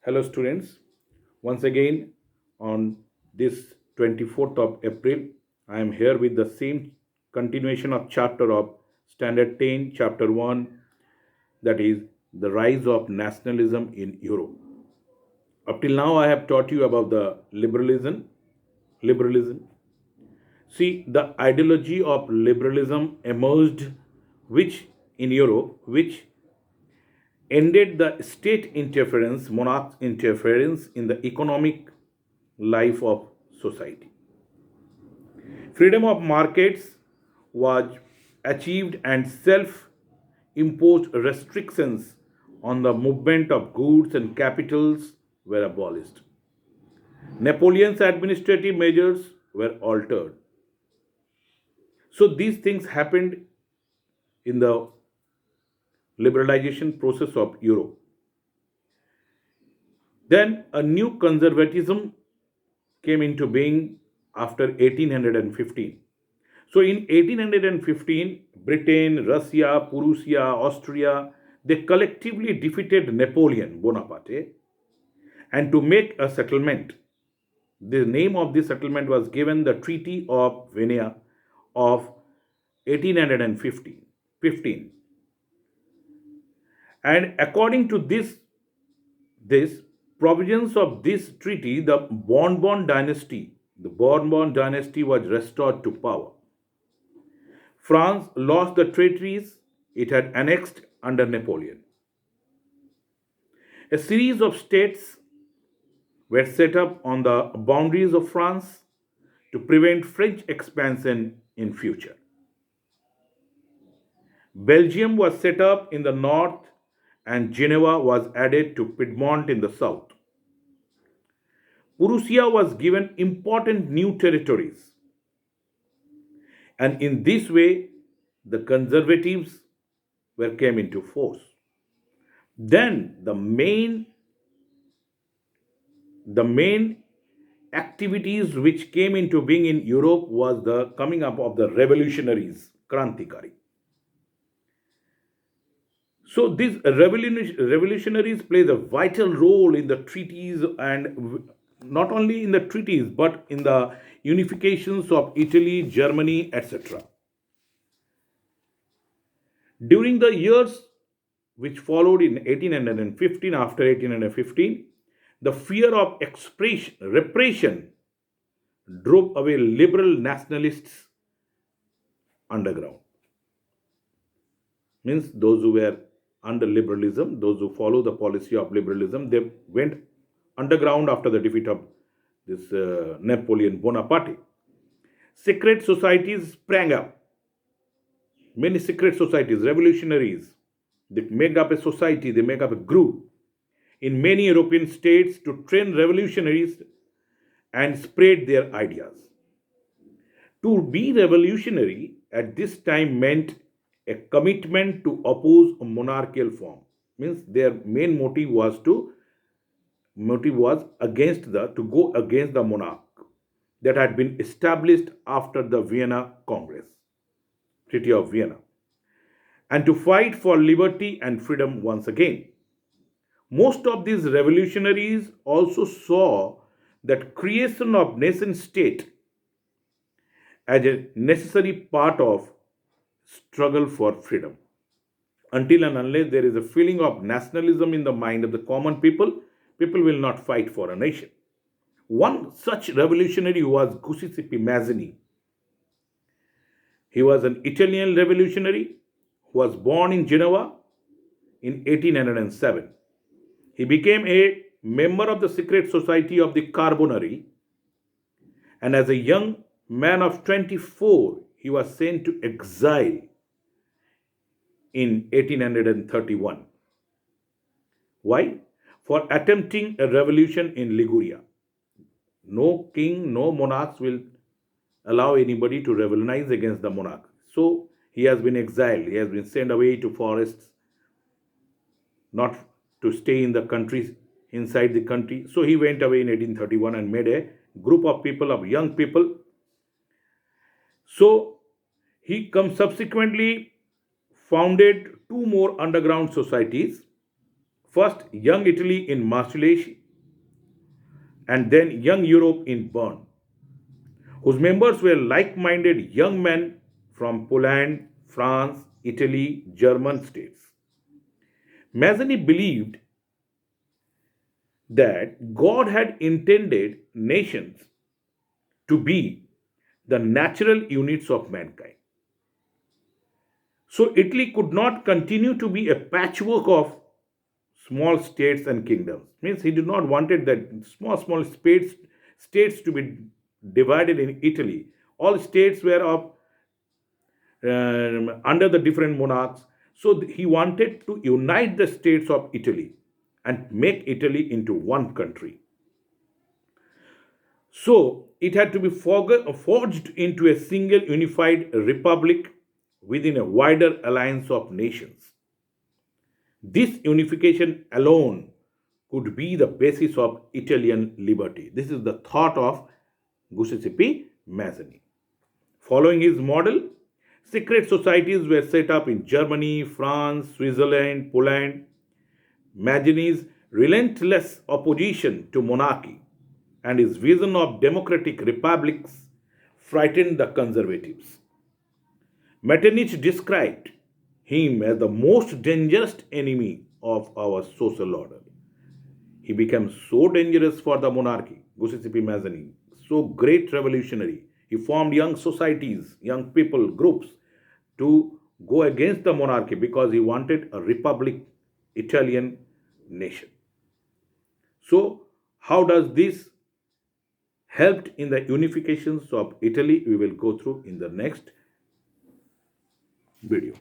Hello, students. Once again, on this 24th of April, I am here with the same continuation of chapter of Standard 10, Chapter 1, that is the rise of nationalism in Europe. Up till now, I have taught you about the liberalism. Liberalism. See, the ideology of liberalism emerged, which in Europe, which ended the state interference, monarch interference in the economic life of society. Freedom of markets was achieved and self imposed restrictions on the movement of goods and capitals were abolished. Napoleon's administrative measures were altered. So these things happened in the liberalization process of Europe. Then a new conservatism came into being after 1815. So in 1815, Britain, Russia, Prussia, Austria, they collectively defeated Napoleon Bonaparte and to make a settlement. The name of this settlement was given the Treaty of Vienna of 1815. And according to this provisions of this treaty, the Bourbon dynasty was restored to power. France lost the territories it had annexed under Napoleon. A series of states were set up on the boundaries of France to prevent French expansion in future. Belgium was set up in the north and Genoa was added to Piedmont in the south. Prussia was given important new territories. And in this way, the conservatives were came into force. Then the main activities which came into being in Europe was the coming up of the revolutionaries, Krantikari. So these revolutionaries played a vital role in the treaties and not only in the treaties but in the unifications of Italy, Germany, etc. During the years which followed in 1815, after 1815, the fear of repression drove away liberal nationalists underground. Means those who were under liberalism, those who follow the policy of liberalism, they went underground after the defeat of this Napoleon Bonaparte. Secret societies sprang up. Many secret societies, revolutionaries, they make up a society, they make up a group in many European states to train revolutionaries and spread their ideas. To be revolutionary at this time meant a commitment to oppose a monarchical form. Means their main motive was against the to go against the monarch that had been established after the Vienna Congress, Treaty of Vienna, and to fight for liberty and freedom once again. Most of these revolutionaries also saw that creation of nation state as a necessary part of struggle for freedom. Until and unless there is a feeling of nationalism in the mind of the common people, people will not fight for a nation. One such revolutionary was Giuseppe Mazzini. He was an Italian revolutionary who was born in Genoa in 1807. He became a member of the secret society of the Carbonari, and as a young man of 24, he was sent to exile in 1831. Why? For attempting a revolution in Liguria. No king, no monarchs will allow anybody to revolutionize against the monarch. So he has been exiled, he has been sent away to forests, not to stay in the country, inside the country. So he went away in 1831 and made a group of people, of young people. So he subsequently founded two more underground societies. First, Young Italy in Marseille, and then Young Europe in Bern, whose members were like minded young men from Poland, France, Italy, German states. Mazzini believed that God had intended nations to be the natural units of mankind. So Italy could not continue to be a patchwork of small states and kingdoms. Means he did not wanted that small states to be divided in Italy. All states were of under the different monarchs. So he wanted to unite the states of Italy and make Italy into one country. So it had to be forged into a single unified republic within a wider alliance of nations. This unification alone could be the basis of Italian liberty. This is the thought of Giuseppe Mazzini. Following his model, secret societies were set up in Germany, France, Switzerland, Poland. Mazzini's relentless opposition to monarchy and his vision of democratic republics frightened the conservatives. Metternich described him as the most dangerous enemy of our social order. He became so dangerous for the monarchy, Giuseppe Mazzini, so great revolutionary. He formed young societies, young people, groups to go against the monarchy because he wanted a republic, Italian nation. So, how does this helped in the unifications of Italy? We will go through in the next video.